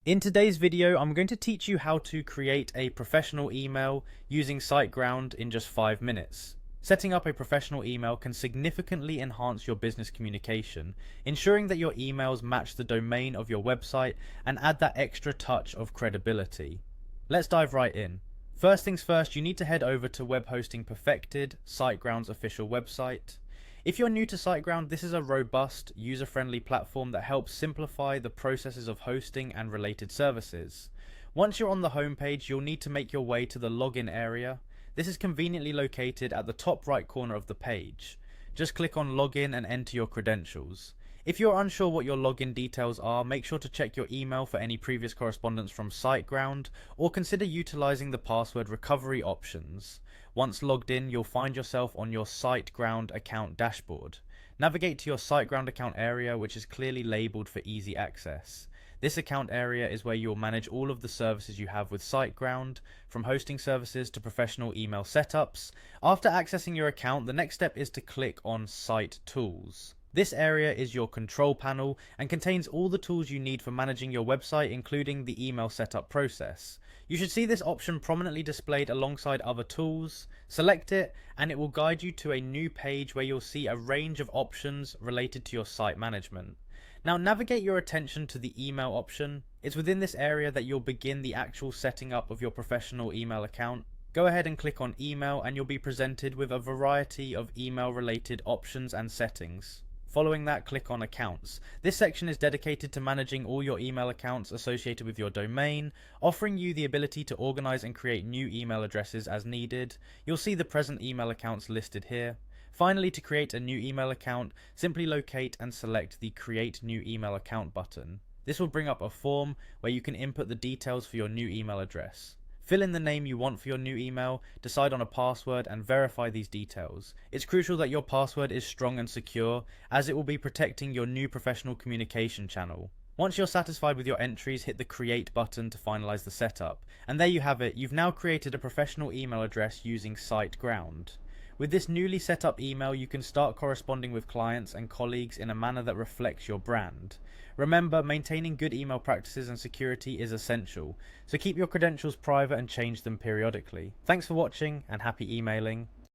In today's video, I'm going to teach you how to create a professional email using SiteGround in just 5 minutes. Setting up a professional email can significantly enhance your business communication, ensuring that your emails match the domain of your website and add that extra touch of credibility. Let's dive right in. First things first, you need to head over to Web Hosting Perfected, SiteGround's official website. If you're new to SiteGround, this is a robust, user-friendly platform that helps simplify the processes of hosting and related services. Once you're on the homepage, you'll need to make your way to the login area. This is conveniently located at the top right corner of the page. Just click on login and enter your credentials. If you're unsure what your login details are, make sure to check your email for any previous correspondence from SiteGround, or consider utilizing the password recovery options. Once logged in, you'll find yourself on your SiteGround account dashboard. Navigate to your SiteGround account area, which is clearly labeled for easy access. This account area is where you'll manage all of the services you have with SiteGround, from hosting services to professional email setups. After accessing your account, the next step is to click on Site Tools. This area is your control panel and contains all the tools you need for managing your website, including the email setup process. You should see this option prominently displayed alongside other tools. Select it and it will guide you to a new page where you'll see a range of options related to your site management. Now navigate your attention to the email option. It's within this area that you'll begin the actual setting up of your professional email account. Go ahead and click on email and you'll be presented with a variety of email related options and settings. Following that, click on Accounts. This section is dedicated to managing all your email accounts associated with your domain, offering you the ability to organize and create new email addresses as needed. You'll see the present email accounts listed here. Finally, to create a new email account, simply locate and select the Create New Email Account button. This will bring up a form where you can input the details for your new email address. Fill in the name you want for your new email, decide on a password and verify these details. It's crucial that your password is strong and secure, as it will be protecting your new professional communication channel. Once you're satisfied with your entries, hit the Create button to finalize the setup. And there you have it, you've now created a professional email address using SiteGround. With this newly set up email, you can start corresponding with clients and colleagues in a manner that reflects your brand. Remember, maintaining good email practices and security is essential, so keep your credentials private and change them periodically. Thanks for watching and happy emailing.